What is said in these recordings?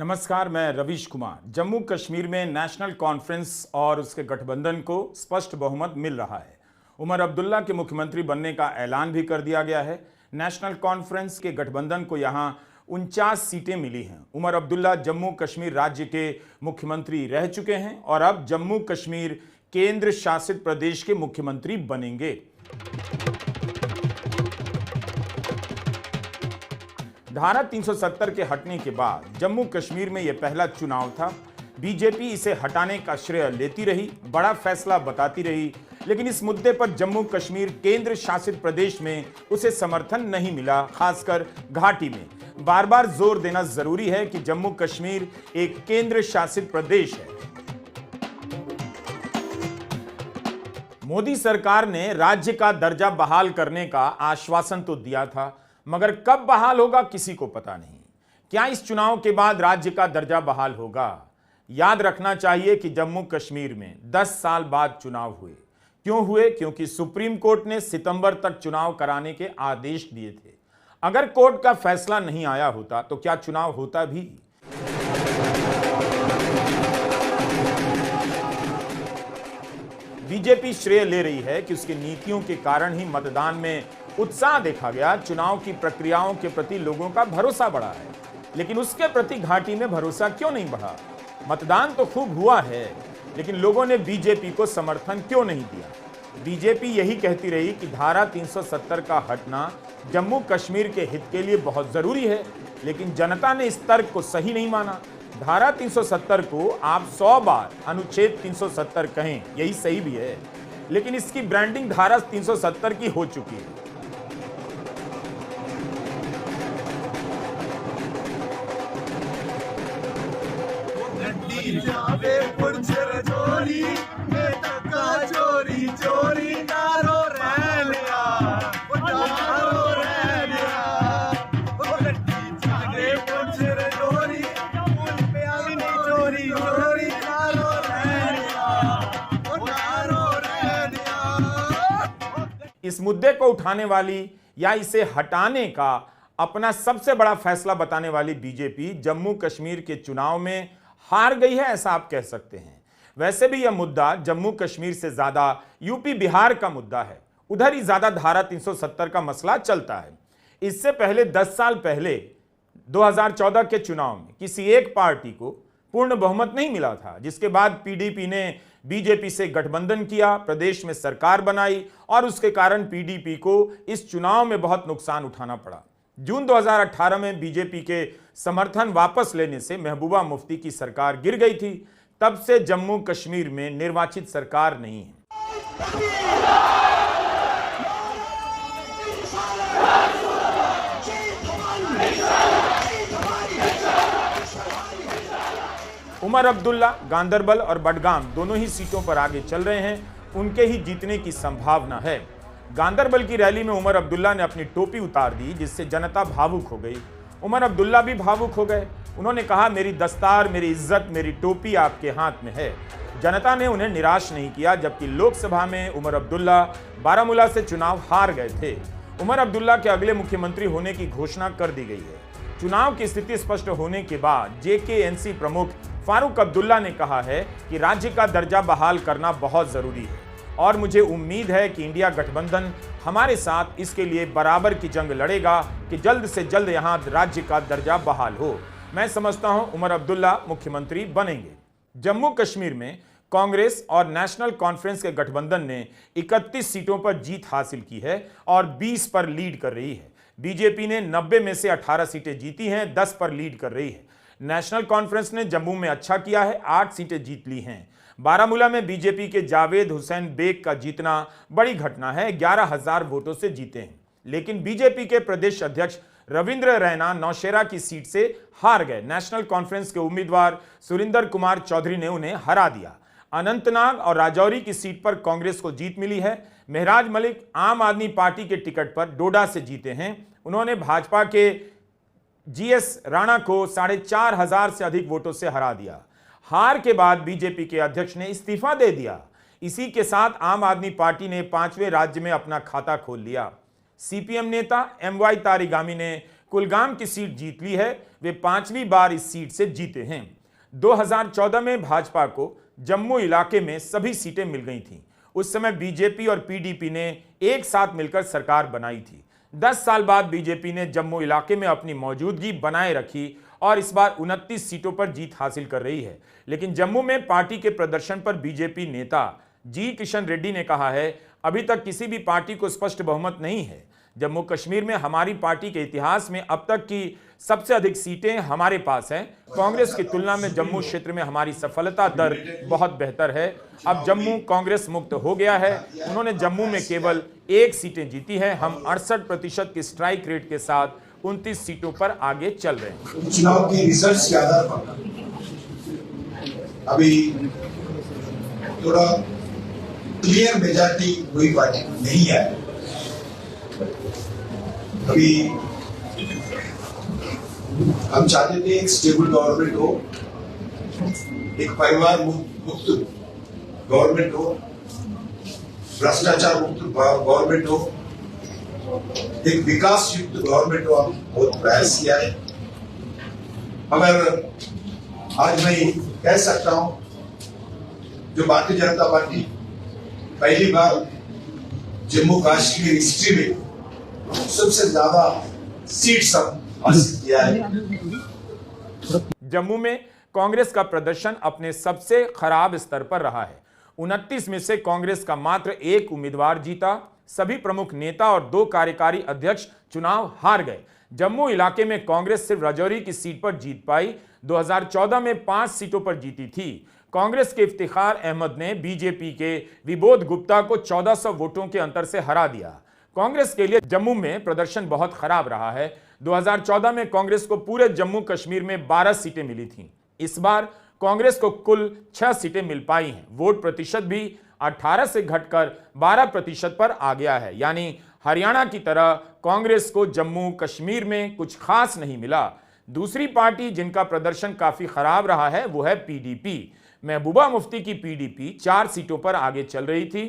नमस्कार, मैं रवीश कुमार। जम्मू कश्मीर में नेशनल कॉन्फ्रेंस और उसके गठबंधन को स्पष्ट बहुमत मिल रहा है। उमर अब्दुल्ला के मुख्यमंत्री बनने का ऐलान भी कर दिया गया है। नेशनल कॉन्फ्रेंस के गठबंधन को यहां 49 सीटें मिली हैं। उमर अब्दुल्ला जम्मू कश्मीर राज्य के मुख्यमंत्री रह चुके हैं और अब जम्मू कश्मीर केंद्र शासित प्रदेश के मुख्यमंत्री बनेंगे। धारा 370 के हटने के बाद जम्मू कश्मीर में यह पहला चुनाव था। बीजेपी इसे हटाने का श्रेय लेती रही, बड़ा फैसला बताती रही, लेकिन इस मुद्दे पर जम्मू कश्मीर केंद्र शासित प्रदेश में उसे समर्थन नहीं मिला। खासकर घाटी में बार बार जोर देना जरूरी है कि जम्मू कश्मीर एक केंद्र शासित प्रदेश है। मोदी सरकार ने राज्य का दर्जा बहाल करने का आश्वासन तो दिया था, मगर कब बहाल होगा किसी को पता नहीं। क्या इस चुनाव के बाद राज्य का दर्जा बहाल होगा? याद रखना चाहिए कि जम्मू कश्मीर में 10 साल बाद चुनाव हुए। क्यों हुए? क्योंकि सुप्रीम कोर्ट ने सितंबर तक चुनाव कराने के आदेश दिए थे। अगर कोर्ट का फैसला नहीं आया होता तो क्या चुनाव होता भी? बीजेपी श्रेय ले रही है कि उसकी नीतियों के कारण ही मतदान में उत्साह देखा गया, चुनाव की प्रक्रियाओं के प्रति लोगों का भरोसा बढ़ा है। लेकिन उसके प्रति घाटी में भरोसा क्यों नहीं बढ़ा? मतदान तो खूब हुआ है, लेकिन लोगों ने बीजेपी को समर्थन क्यों नहीं दिया? बीजेपी यही कहती रही कि धारा 370 का हटना जम्मू कश्मीर के हित के लिए बहुत जरूरी है, लेकिन जनता ने इस तर्क को सही नहीं माना। धारा 370 को आप 100 बार अनुच्छेद 370 कहें, यही सही भी है, लेकिन इसकी ब्रांडिंग धारा 370 की हो चुकी है। इस मुद्दे को उठाने वाली या इसे हटाने का अपना सबसे बड़ा फैसला बताने वाली बीजेपी जम्मू कश्मीर के चुनाव में हार गई है, ऐसा आप कह सकते हैं। वैसे भी यह मुद्दा जम्मू कश्मीर से ज्यादा यूपी बिहार का मुद्दा है। उधर ही ज्यादा धारा 370 का मसला चलता है। इससे पहले 10 साल पहले 2014 के चुनाव में किसी एक पार्टी को पूर्ण बहुमत नहीं मिला था, जिसके बाद पीडीपी ने बीजेपी से गठबंधन किया, प्रदेश में सरकार बनाई और उसके कारण पीडीपी को इस चुनाव में बहुत नुकसान उठाना पड़ा। जून 2018 में बीजेपी के समर्थन वापस लेने से महबूबा मुफ्ती की सरकार गिर गई थी। तब से जम्मू कश्मीर में निर्वाचित सरकार नहीं है। उमर अब्दुल्ला गांदरबल और बडगाम दोनों ही सीटों पर आगे चल रहे हैं, उनके ही जीतने की संभावना है। गांदरबल की रैली में उमर अब्दुल्ला ने अपनी टोपी उतार दी, जिससे जनता भावुक हो गई। उमर अब्दुल्ला भी भावुक हो गए। उन्होंने कहा, मेरी दस्तार, मेरी इज्जत, मेरी टोपी आपके हाथ में है। जनता ने उन्हें निराश नहीं किया, जबकि लोकसभा में उमर अब्दुल्ला बारामूला से चुनाव हार गए थे। उमर अब्दुल्ला के अगले मुख्यमंत्री होने की घोषणा कर दी गई है। चुनाव की स्थिति स्पष्ट होने के बाद जेकेएनसी प्रमुख फारूक अब्दुल्ला ने कहा है कि राज्य का दर्जा बहाल करना बहुत जरूरी है और मुझे उम्मीद है कि इंडिया गठबंधन हमारे साथ इसके लिए बराबर की जंग लड़ेगा कि जल्द से जल्द यहां राज्य का दर्जा बहाल हो। मैं समझता हूं उमर अब्दुल्ला मुख्यमंत्री बनेंगे। जम्मू कश्मीर में कांग्रेस और नेशनल कॉन्फ्रेंस के गठबंधन ने 31 सीटों पर जीत हासिल की है और 20 पर लीड कर रही है। बीजेपी ने 90 में से 18 सीटें जीती हैं, 10 पर लीड कर रही है। नेशनल कॉन्फ्रेंस ने जम्मू में अच्छा किया है, 8 सीटें जीत ली हैं। बारामूला में बीजेपी के जावेद हुसैन बेग का जीतना बड़ी घटना है, 11,000 वोटों से जीते हैं। लेकिन बीजेपी के प्रदेश अध्यक्ष रविंद्र रैना नौशेरा की सीट से हार गए। नेशनल कॉन्फ्रेंस के उम्मीदवार सुरिंदर कुमार चौधरी ने उन्हें हरा दिया। अनंतनाग और राजौरी की सीट पर कांग्रेस को जीत मिली है। मेहराज मलिक आम आदमी पार्टी के टिकट पर डोडा से जीते हैं। उन्होंने भाजपा के जीएस राणा को 4,500 से अधिक वोटों से हरा दिया। हार के बाद बीजेपी के अध्यक्ष ने इस्तीफा दे दिया। इसी के साथ आम आदमी पार्टी ने 5वें राज्य में अपना खाता खोल लिया। सीपीएम नेता एमवाई तारिगामी ने कुलगाम की सीट जीत ली है। वे 5वीं बार इस सीट से जीते हैं। 2014 में भाजपा को जम्मू इलाके में सभी सीटें मिल गई थीं। उस समय बीजेपी और पीडीपी ने एक साथ मिलकर सरकार बनाई थी। 10 साल बाद बीजेपी ने जम्मू इलाके में अपनी मौजूदगी बनाए रखी और इस बार 29 सीटों पर जीत हासिल कर रही है। लेकिन जम्मू में पार्टी के प्रदर्शन पर बीजेपी नेता जी किशन रेड्डी ने कहा है, अभी तक किसी भी पार्टी को स्पष्ट बहुमत नहीं है। जम्मू कश्मीर में हमारी पार्टी के इतिहास में अब तक की सबसे अधिक सीटें हमारे पास हैं। कांग्रेस की तुलना में जम्मू क्षेत्र में हमारी सफलता दर बहुत बेहतर है। अब जम्मू कांग्रेस मुक्त हो गया है। उन्होंने जम्मू में केवल 1 सीटें जीती हैं। हम 68% की स्ट्राइक रेट के साथ 29 सीटों पर आगे चल रहे हैं। चुनाव के रिजल्ट्स के आधार पर अभी थोड़ा क्लियर मेजॉरिटी कोई पार्टी नहीं है। अभी हम चाहते थे एक स्टेबल गवर्नमेंट हो, एक परिवार मुक्त गवर्नमेंट हो, भ्रष्टाचार मुक्त गवर्नमेंट हो, एक विकास युक्त गवर्नमेंट हो। हम बहुत प्रयास किया है। मगर आज मैं कह सकता हूं, जो भारतीय जनता पार्टी पहली बार जम्मू कश्मीर हिस्ट्री में सबसे ज्यादा सीट्स हासिल किया है। जम्मू में कांग्रेस का प्रदर्शन अपने सबसे खराब स्तर पर रहा है। 29 में से कांग्रेस का मात्र 1 उम्मीदवार जीता। सभी प्रमुख नेता और 2 कार्यकारी अध्यक्ष चुनाव हार गए। जम्मू इलाके में कांग्रेस सिर्फ राजौरी की सीट पर जीत पाई। 2014 में 5 सीटों पर जीती थी। कांग्रेस के इफ्तिखार अहमद ने बीजेपी के विबोध गुप्ता को 1400 वोटों के अंतर से हरा दिया। कांग्रेस के लिए जम्मू में प्रदर्शन बहुत खराब रहा है। 2014 में कांग्रेस को पूरे जम्मू कश्मीर में 12 सीटें मिली थीं। इस बार कांग्रेस को कुल 6 सीटें मिल पाई हैं। वोट प्रतिशत भी 18 से घटकर 12% पर आ गया है। यानी हरियाणा की तरह कांग्रेस को जम्मू कश्मीर में कुछ खास नहीं मिला। दूसरी पार्टी जिनका प्रदर्शन काफी खराब रहा है वो है पीडीपी। महबूबा मुफ्ती की पीडीपी 4 सीटों पर आगे चल रही थी।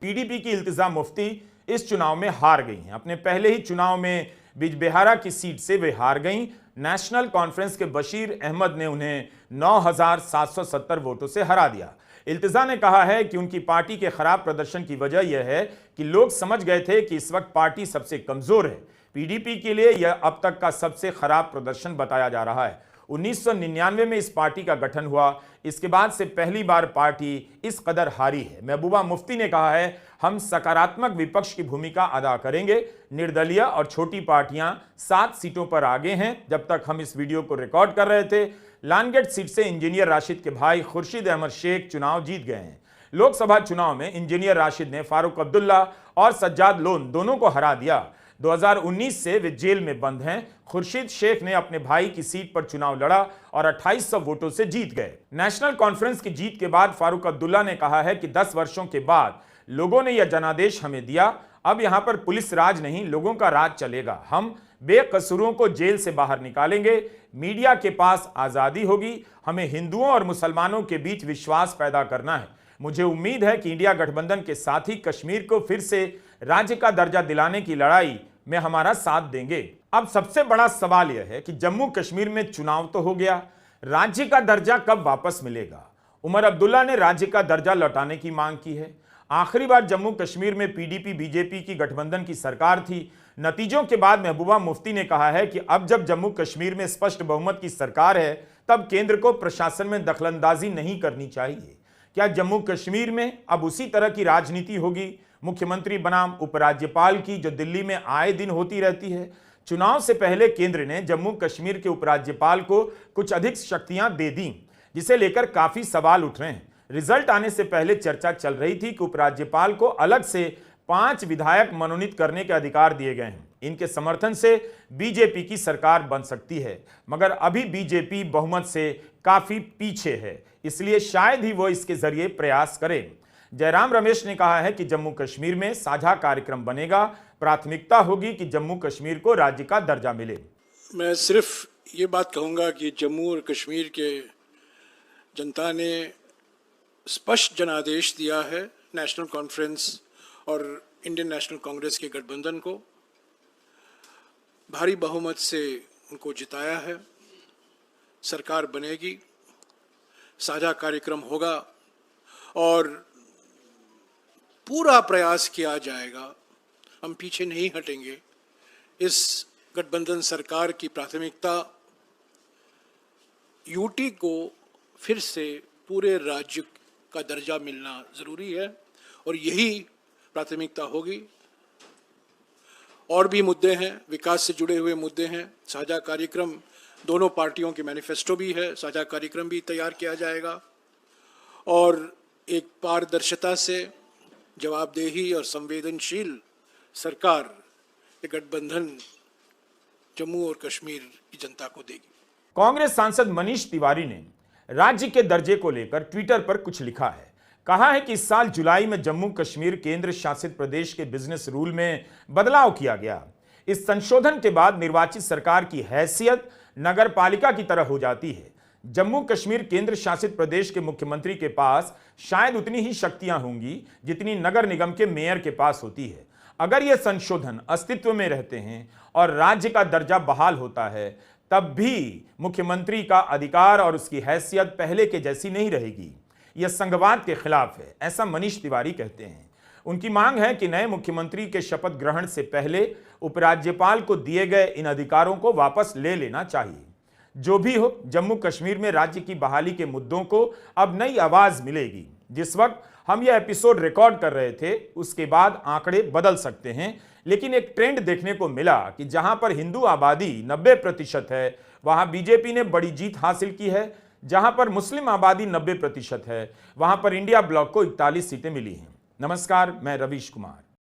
पीडीपी की इल्तिजा मुफ्ती इस चुनाव में हार गई हैं। अपने पहले ही चुनाव में बिजबेहारा की सीट से वे हार गईं। नेशनल कॉन्फ्रेंस के बशीर अहमद ने उन्हें 9770 वोटों से हरा दिया। इल्तिजा ने कहा है कि उनकी पार्टी के खराब प्रदर्शन की वजह यह है कि लोग समझ गए थे कि इस वक्त पार्टी सबसे कमजोर है। पीडीपी के लिए यह अब तक का सबसे खराब प्रदर्शन बताया जा रहा है। 1999 में इस पार्टी का गठन हुआ। इसके बाद से पहली बार पार्टी इस कदर हारी है। महबूबा मुफ्ती ने कहा है, हम सकारात्मक विपक्ष की भूमिका अदा करेंगे। निर्दलीय और छोटी पार्टियां 7 सीटों पर आगे हैं। जब तक हम इस वीडियो को रिकॉर्ड कर रहे थे, लानगेट सीट से इंजीनियर राशिद के भाई खुर्शीद अहमद शेख चुनाव जीत गए हैं। लोकसभा चुनाव में इंजीनियर राशिद ने फारूक अब्दुल्ला और सज्जाद लोन दोनों को हरा दिया। 2019 से वे जेल में बंद हैं। खुर्शीद शेख ने अपने भाई की सीट पर चुनाव लड़ा और 2800 वोटों से जीत गए। नेशनल कॉन्फ्रेंस की जीत के बाद फारूक अब्दुल्ला ने कहा है कि 10 वर्षों के बाद लोगों ने यह जनादेश हमें दिया। अब यहां पर पुलिस राज नहीं, लोगों का राज चलेगा। हम बेकसूरों को जेल से बाहर निकालेंगे। मीडिया के पास आजादी होगी। हमें हिंदुओं और मुसलमानों के बीच विश्वास पैदा करना है। मुझे उम्मीद है कि इंडिया गठबंधन के साथ ही कश्मीर को फिर से राज्य का दर्जा दिलाने की लड़ाई में हमारा साथ देंगे। अब सबसे बड़ा सवाल यह है कि जम्मू कश्मीर में चुनाव तो हो गया, राज्य का दर्जा कब वापस मिलेगा? उमर अब्दुल्ला ने राज्य का दर्जा लौटाने की मांग की है। आखिरी बार जम्मू कश्मीर में पीडीपी बीजेपी की गठबंधन की सरकार थी। नतीजों के बाद महबूबा मुफ्ती ने कहा है कि अब जब जम्मू कश्मीर में स्पष्ट बहुमत की सरकार है, तब केंद्र को प्रशासन में दखलंदाजी नहीं करनी चाहिए। क्या जम्मू कश्मीर में अब उसी तरह की राजनीति होगी, मुख्यमंत्री बनाम उपराज्यपाल की, जो दिल्ली में आए दिन होती रहती है? चुनाव से पहले केंद्र ने जम्मू कश्मीर के उपराज्यपाल को कुछ अधिक शक्तियां दे दी, जिसे लेकर काफी सवाल उठ रहे हैं। रिजल्ट आने से पहले चर्चा चल रही थी कि उपराज्यपाल को अलग से 5 विधायक मनोनीत करने के अधिकार दिए गए हैं। इनके समर्थन से बीजेपी की सरकार बन सकती है, मगर अभी बीजेपी बहुमत से काफी पीछे है, इसलिए शायद ही वो इसके जरिए प्रयास करे। जयराम रमेश ने कहा है कि जम्मू कश्मीर में साझा कार्यक्रम बनेगा। प्राथमिकता होगी कि जम्मू कश्मीर को राज्य का दर्जा मिले। मैं सिर्फ ये बात कहूँगा कि जम्मू और कश्मीर के जनता ने स्पष्ट जनादेश दिया है नेशनल कॉन्फ्रेंस और इंडियन नेशनल कांग्रेस के गठबंधन को। भारी बहुमत से उनको जिताया है। सरकार बनेगी, साझा कार्यक्रम होगा और पूरा प्रयास किया जाएगा, हम पीछे नहीं हटेंगे। इस गठबंधन सरकार की प्राथमिकता यूटी को फिर से पूरे राज्य का दर्जा मिलना जरूरी है और यही प्राथमिकता होगी। और भी मुद्दे हैं, विकास से जुड़े हुए मुद्दे हैं। साझा कार्यक्रम, दोनों पार्टियों के मैनिफेस्टो भी है, साझा कार्यक्रम भी तैयार किया जाएगा और एक पारदर्शिता से जवाबदेही और संवेदनशील सरकार ये गठबंधन जम्मू और कश्मीर की जनता को देगी। कांग्रेस सांसद मनीष तिवारी ने राज्य के दर्जे को लेकर ट्विटर पर कुछ लिखा है। कहा है कि इस साल जुलाई में जम्मू कश्मीर केंद्र शासित प्रदेश के बिजनेस रूल में बदलाव किया गया। इस संशोधन के बाद निर्वाचित सरकार की हैसियत नगर पालिका की तरह हो जाती है। जम्मू कश्मीर केंद्र शासित प्रदेश के मुख्यमंत्री के पास शायद उतनी ही शक्तियां होंगी जितनी नगर निगम के मेयर के पास होती है। अगर यह संशोधन अस्तित्व में रहते हैं और राज्य का दर्जा बहाल होता है, तब भी मुख्यमंत्री का अधिकार और उसकी हैसियत पहले के जैसी नहीं रहेगी। यह संघवाद के खिलाफ है, ऐसा मनीष तिवारी कहते हैं। उनकी मांग है कि नए मुख्यमंत्री के शपथ ग्रहण से पहले उपराज्यपाल को दिए गए इन अधिकारों को वापस ले लेना चाहिए। जो भी हो, जम्मू कश्मीर में राज्य की बहाली के मुद्दों को अब नई आवाज मिलेगी। जिस वक्त हम यह एपिसोड रिकॉर्ड कर रहे थे उसके बाद आंकड़े बदल सकते हैं, लेकिन एक ट्रेंड देखने को मिला कि जहां पर हिंदू आबादी 90% है वहां बीजेपी ने बड़ी जीत हासिल की है। जहां पर मुस्लिम आबादी 90% है वहां पर इंडिया ब्लॉक को 41 सीटें मिली हैं। नमस्कार, मैं रवीश कुमार।